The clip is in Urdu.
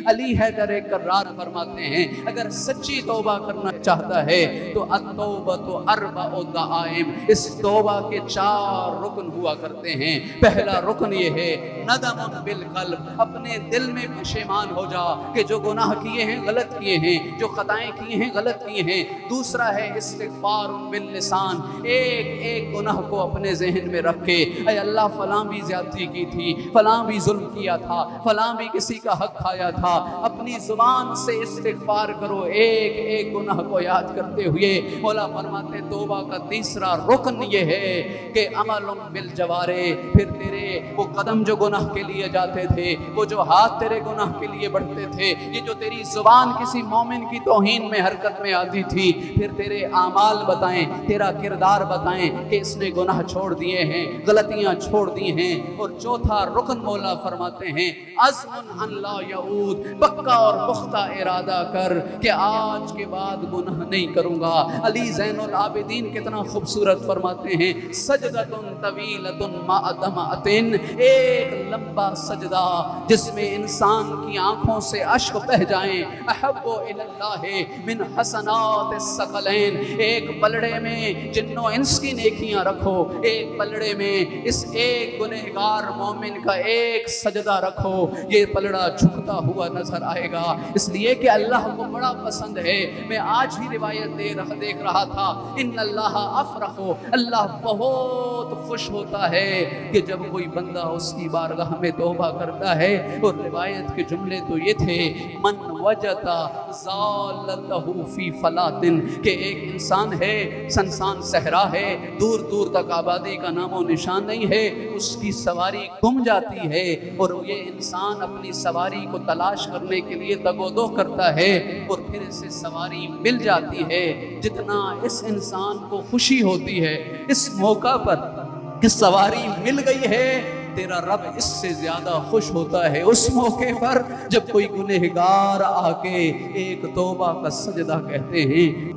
علی حیدر کرار فرماتے ہیں اگر سچی توبہ کرنا چاہتا ہے تو التوبۃ اربع دعائم، اس توبہ کے 4 رکن ہوا کرتے ہیں۔ پہلا رکن یہ ہے ندم بالقلب، اپنے دل میں پشیمان ہو جا کہ جو گناہ کیے ہیں غلط کیے ہیں، جو خطائیں کیے ہیں غلط کیے ہیں۔ دوسرا ہے استغفار باللسان، ایک ایک گناہ کو اپنے ذہن میں رکھ کے اے اللہ فلاں بھی زیادتی کی تھی، فلاں بھی ظلم کیا تھا، فلاں بھی کسی کا حق کھایا تھا، اپنی زبان سے استغفار کرو ایک ایک گناہ کو یاد کرتے ہوئے۔ مولا فرماتے توبہ کا تیسرا رکن یہ ہے کہ عمل بالجوارح، پھر تیرے وہ قدم جو گناہ کے لیے جاتے تھے، وہ جو ہاتھ تیرے گناہ کے لیے بڑھتے تھے، یہ جو تیری زبان کسی مومن کی توہین میں حرکت میں آتی تھی، پھر تیرے اعمال بتائیں، تیرا کردار بتائیں کہ اس نے گناہ چھوڑ دیے ہیں، غلطیاں چھوڑ دی ہیں۔ اور چوتھا رکن مولا فرماتے ہیں عزم ان لا یعود، پکا اور پختہ ارادہ کر کہ آج کے بعد گناہ نہیں کروں گا۔ علی زین العابدین کتنا خوبصورت فرماتے ہیں سجدۃ طویلۃ مع دمعۃ، ایک لمبا سجدہ جس میں انسان کی آنکھوں سے اشک بہہ جائیں، احب الی اللہ من حسنات الثقلین، ایک پلڑے میں جن و انس کی نیکیاں رکھو، ایک پلڑے میں اس ایک گنہگار مومن کا ایک سجدہ رکھو، یہ پلڑا جھکتا ہوا نظر آئے گا، اس لیے کہ اللہ کو بڑا پسند ہے۔ میں آج ہی روایت دیکھ رہا تھا ان اللہ افرح، اللہ بہت خوش ہوتا ہے کہ جب کوئی بندہ اس کی بارگاہ میں توبہ کرتا ہے۔ اور روایت کے جملے تو یہ تھے من وجد ضالتہ فی فلاۃ، کہ ایک انسان ہے، سنسان صحرا ہے، دور دور تک آبادی کا نام و نشان نہیں ہے، اس کی سواری گم جاتی ہے اور یہ انسان اپنی سواری کو تلاش کرنے کے لیے دگ و دو کرتا ہے اور پھر اسے سواری مل جاتی ہے۔ جتنا اس انسان کو خوشی ہوتی ہے اس موقع پر کہ سواری مل گئی ہے، تیرا رب اس سے زیادہ خوش ہوتا ہے اس موقع پر جب کوئی گنہگار آ کے ایک توبہ کا سجدہ کہتے ہیں۔